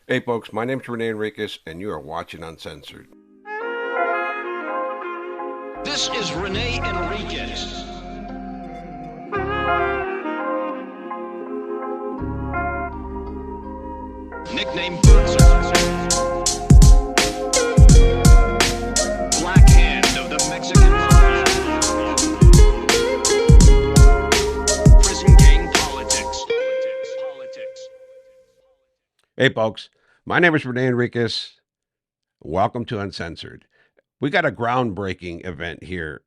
Hey folks, my name is Rene Enriquez and you are watching Uncensored. This is Rene Enriquez. Nickname Bootser. Black Hand of the Mexican Mafia. Prison gang politics. Hey folks, my name is Rene Enriquez. Welcome to Uncensored. We got a groundbreaking event here,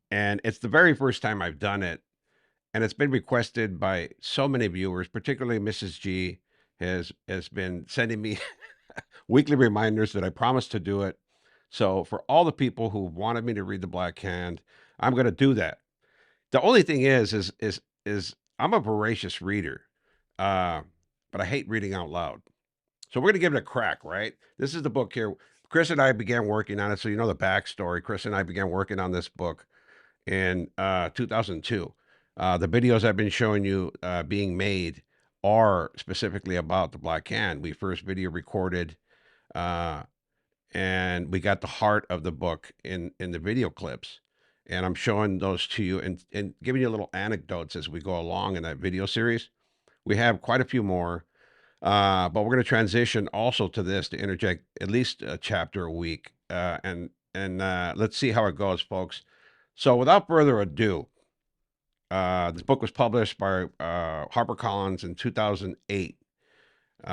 and it's the very first time I've done it, and it's been requested by so many viewers, particularly Mrs. G has been sending me weekly reminders that I promised to do it. So for all the people who wanted me to read the Black Hand, I'm going to do that. The only thing is I'm a voracious reader, uh, but I hate reading out loud. So we're gonna give it a crack, right? This is the book here. Chris and I began working on it, so you know the backstory. Chris and I began working on this book in 2002. The videos I've been showing you being made are specifically about the Black Hand. We first video recorded, uh, and we got the heart of the book in the video clips. And I'm showing those to you and giving you little anecdotes as we go along in that video series. We have quite a few more, but we're going to transition also to this to interject at least a chapter a week, and let's see how it goes, folks. So, without further ado, this book was published by HarperCollins in 2008. The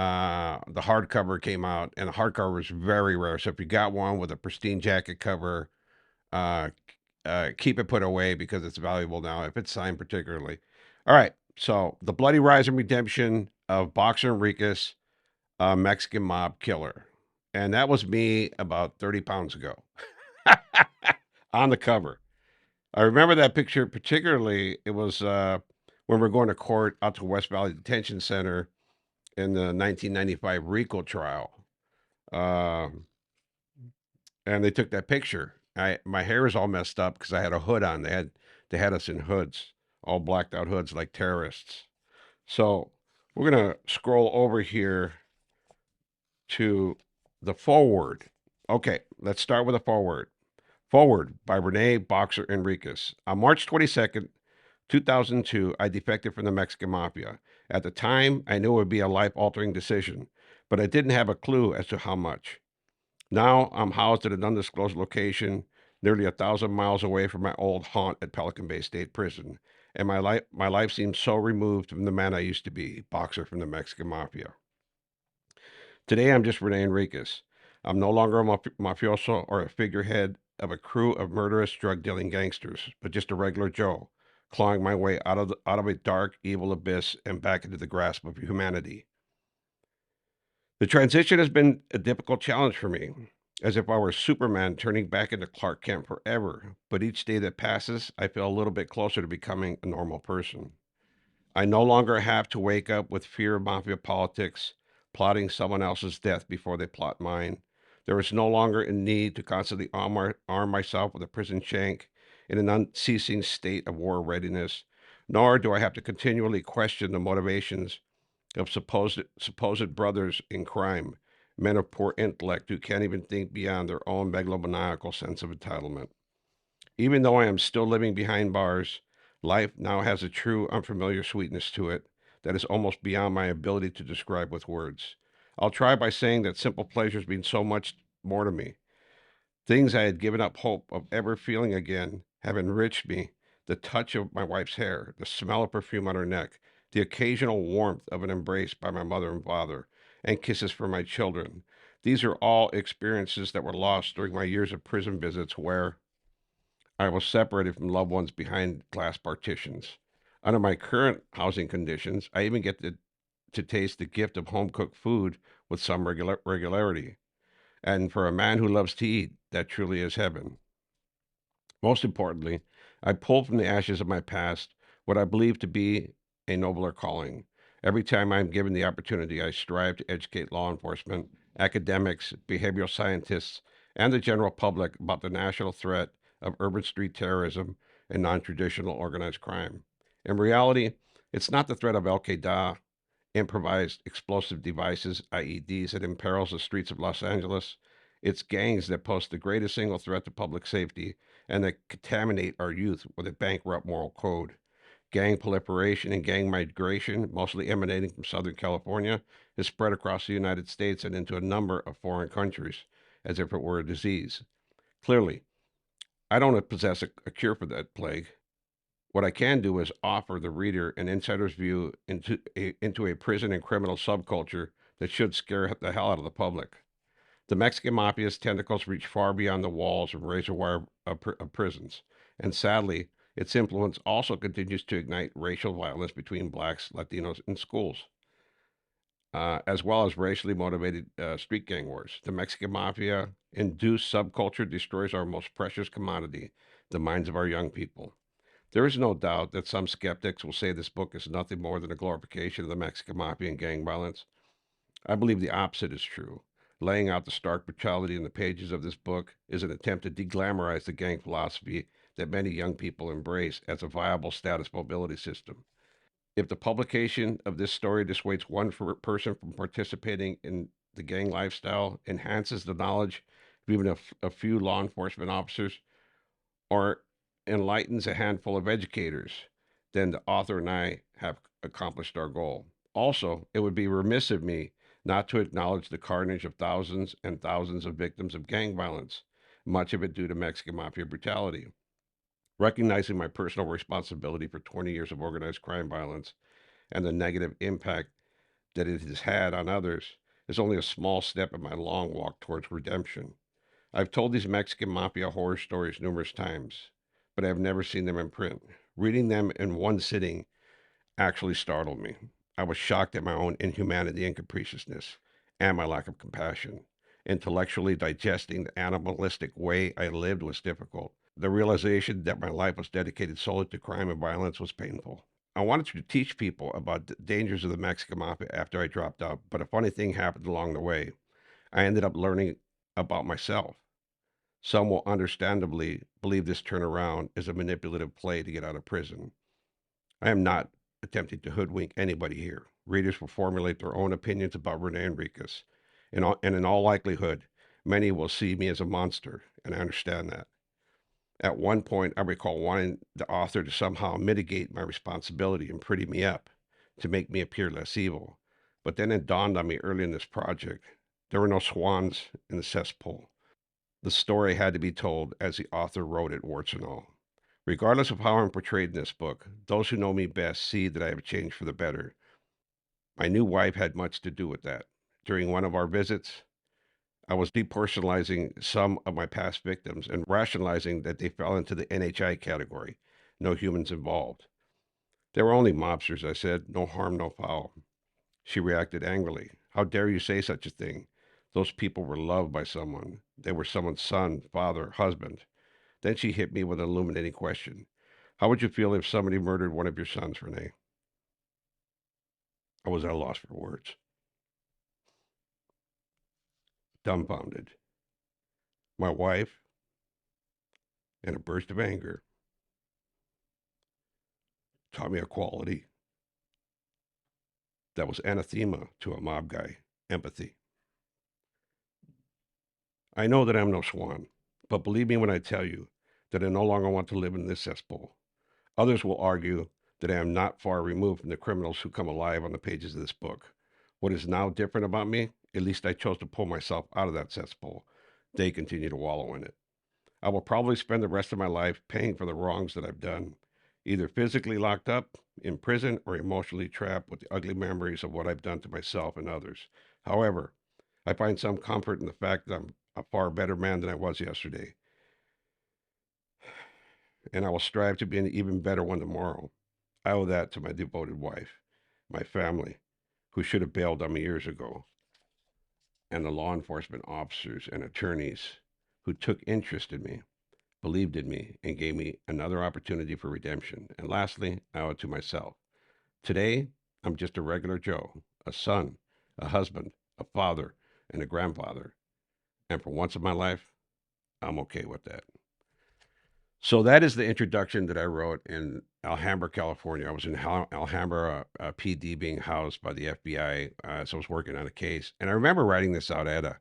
hardcover came out, and the hardcover was very rare. So, if you got one with a pristine jacket cover, uh, keep it put away because it's valuable now, if it's signed particularly. All right. So, The Bloody Rise and Redemption of Boxer Enriquez, a Mexican mob killer. And that was me about 30 pounds ago on the cover. I remember that picture particularly. It was when we are going to court out to West Valley Detention Center in the 1995 RICO trial. Um, and they took that picture. My hair is all messed up because I had a hood on. They had us in hoods, all blacked out hoods like terrorists. So we're gonna scroll over here to the forward. Okay, let's start with a forward. Forward by Rene Boxer Enriquez. On March 22nd, 2002, I defected from the Mexican Mafia. At the time, I knew it would be a life altering decision, but I didn't have a clue as to how much. Now I'm housed at an undisclosed location nearly 1,000 miles away from my old haunt at Pelican Bay State Prison, and my life seems so removed from the man I used to be, boxer from the Mexican Mafia. Today, I'm just Rene Enriquez. I'm no longer a mafioso or a figurehead of a crew of murderous, drug-dealing gangsters, but just a regular Joe, clawing my way out of a dark, evil abyss and back into the grasp of humanity. The transition has been a difficult challenge for me, as if I were Superman turning back into Clark Kent forever. But each day that passes, I feel a little bit closer to becoming a normal person. I no longer have to wake up with fear of mafia politics, plotting someone else's death before they plot mine. There is no longer a need to constantly arm myself with a prison shank in an unceasing state of war readiness, nor do I have to continually question the motivations of supposed brothers in crime, men of poor intellect who can't even think beyond their own megalomaniacal sense of entitlement. Even though I am still living behind bars, life now has a true, unfamiliar sweetness to it that is almost beyond my ability to describe with words. I'll try by saying that simple pleasures mean so much more to me. Things I had given up hope of ever feeling again have enriched me. The touch of my wife's hair, the smell of perfume on her neck, the occasional warmth of an embrace by my mother and father, and kisses from my children. These are all experiences that were lost during my years of prison visits where I was separated from loved ones behind glass partitions. Under my current housing conditions, I even get to taste the gift of home cooked food with some regularity. And for a man who loves to eat, that truly is heaven. Most importantly, I pull from the ashes of my past what I believe to be a nobler calling. Every time I'm given the opportunity, I strive to educate law enforcement, academics, behavioral scientists, and the general public about the national threat of urban street terrorism and non traditional organized crime. In reality, it's not the threat of Al Qaeda, improvised explosive devices, IEDs, that imperils the streets of Los Angeles. It's gangs that pose the greatest single threat to public safety and that contaminate our youth with a bankrupt moral code. Gang proliferation and gang migration, mostly emanating from Southern California, is spread across the United States and into a number of foreign countries as if it were a disease. Clearly, I don't possess a cure for that plague. What I can do is offer the reader an insider's view into a prison and criminal subculture that should scare the hell out of the public. The Mexican Mafia's tentacles reach far beyond the walls and razor wire of prisons, and sadly, its influence also continues to ignite racial violence between blacks, Latinos, in schools, as well as racially motivated street gang wars. The Mexican Mafia induced subculture destroys our most precious commodity, the minds of our young people. There is no doubt that some skeptics will say this book is nothing more than a glorification of the Mexican Mafia and gang violence. I believe the opposite is true. Laying out the stark brutality in the pages of this book is an attempt to deglamorize the gang philosophy that many young people embrace as a viable status mobility system. If the publication of this story dissuades one person from participating in the gang lifestyle, enhances the knowledge of even a few law enforcement officers, or enlightens a handful of educators, then the author and I have accomplished our goal. Also, it would be remiss of me not to acknowledge the carnage of thousands and thousands of victims of gang violence, much of it due to Mexican mafia brutality. Recognizing my personal responsibility for 20 years of organized crime violence and the negative impact that it has had on others is only a small step in my long walk towards redemption. I've told these Mexican mafia horror stories numerous times, but I have never seen them in print. Reading them in one sitting actually startled me. I was shocked at my own inhumanity and capriciousness and my lack of compassion. Intellectually digesting the animalistic way I lived was difficult. The realization that my life was dedicated solely to crime and violence was painful. I wanted to teach people about the dangers of the Mexican mafia after I dropped out, but a funny thing happened along the way. I ended up learning about myself. Some will understandably believe this turnaround is a manipulative play to get out of prison. I am not attempting to hoodwink anybody here. Readers will formulate their own opinions about Rene Enriquez, and in all likelihood, many will see me as a monster, and I understand that. At one point, I recall wanting the author to somehow mitigate my responsibility and pretty me up to make me appear less evil. But then it dawned on me early in this project there were no swans in the cesspool. The story had to be told as the author wrote it, warts and all. Regardless of how I'm portrayed in this book, those who know me best see that I have changed for the better. My new wife had much to do with that. During one of our visits, I was depersonalizing some of my past victims and rationalizing that they fell into the NHI category, no humans involved. They were only mobsters, I said, no harm, no foul. She reacted angrily. How dare you say such a thing? Those people were loved by someone. They were someone's son, father, husband. Then she hit me with an illuminating question. How would you feel if somebody murdered one of your sons, Renee? I was at a loss for words, dumbfounded. My wife, in a burst of anger, taught me a quality that was anathema to a mob guy, empathy. I know that I'm no swan, but believe me when I tell you that I no longer want to live in this cesspool. Others will argue that I am not far removed from the criminals who come alive on the pages of this book. What is now different about me? At least I chose to pull myself out of that cesspool. They continue to wallow in it. I will probably spend the rest of my life paying for the wrongs that I've done, either physically locked up, in prison, or emotionally trapped with the ugly memories of what I've done to myself and others. However, I find some comfort in the fact that I'm a far better man than I was yesterday, and I will strive to be an even better one tomorrow. I owe that to my devoted wife, my family, who should have bailed on me years ago, and the law enforcement officers and attorneys who took interest in me, believed in me, and gave me another opportunity for redemption. And lastly, I owe it to myself. Today, I'm just a regular Joe, a son, a husband, a father, and a grandfather. And for once in my life, I'm okay with that. So that is the introduction that I wrote in Alhambra, California. I was in Alhambra, PD, being housed by the FBI. So I was working on a case, and I remember writing this out at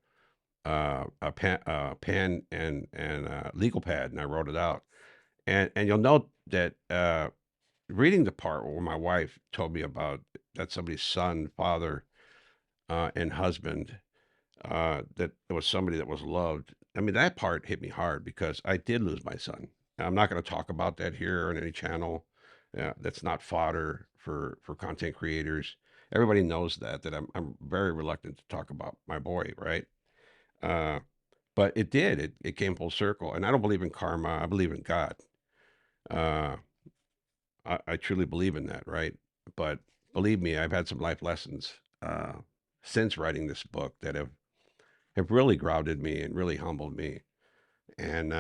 pen and legal pad, and I wrote it out. And you'll note that reading the part where my wife told me about that somebody's son, father, and husband, that it was somebody that was loved. I mean, that part hit me hard because I did lose my son. I'm not going to talk about that here on any channel. That's not fodder for content creators. Everybody knows that I'm very reluctant to talk about my boy, right? Uh, but it did. It came full circle, and I don't believe in karma. I believe in God. Uh, I truly believe in that, right? But believe me, I've had some life lessons since writing this book that have really grounded me and really humbled me. And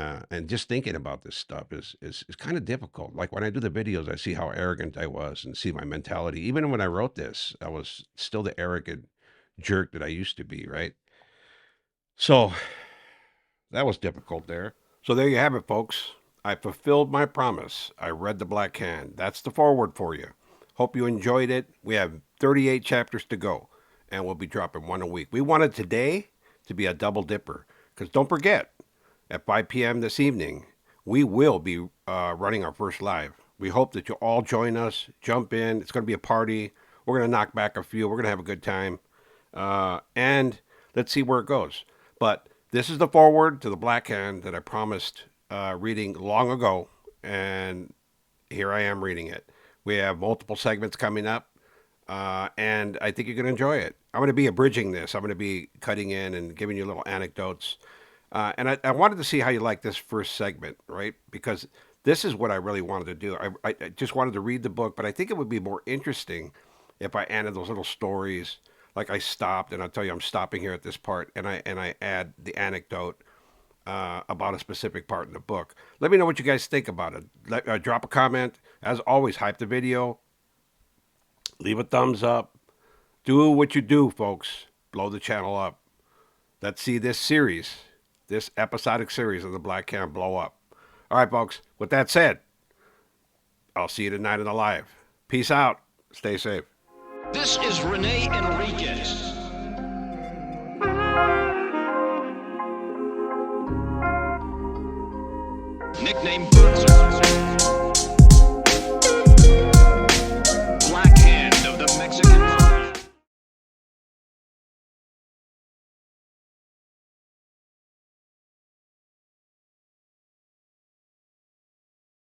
just thinking about this stuff is kind of difficult. Like when I do the videos, I see how arrogant I was and see my mentality. Even when I wrote this, I was still the arrogant jerk that I used to be, right? So that was difficult there. So there you have it, folks. I fulfilled my promise. I read the Black Hand. That's the forward for you. Hope you enjoyed it. We have 38 chapters to go, and we'll be dropping one a week. We wanted today to be a double dipper, because don't forget, at 5 p.m. this evening, we will be running our first live. We hope that you'll all join us, jump in. It's going to be a party. We're going to knock back a few. We're going to have a good time. And let's see where it goes. But this is the forward to the Black Hand that I promised reading long ago, and here I am reading it. We have multiple segments coming up, and I think you're going to enjoy it. I'm going to be abridging this. I'm going to be cutting in and giving you little anecdotes. And I wanted to see how you like this first segment, right? Because this is what I really wanted to do. I just wanted to read the book, but I think it would be more interesting if I added those little stories. Like I stopped, and I'll tell you, I'm stopping here at this part, and I add the anecdote about a specific part in the book. Let me know what you guys think about it. Drop a comment. As always, hype the video. Leave a thumbs up. Do what you do, folks. Blow the channel up. Let's see this series, this episodic series of the Black Hand blow up. All right, folks. With that said, I'll see you tonight in the live. Peace out. Stay safe. This is Rene Enriquez. Nickname Uncensored.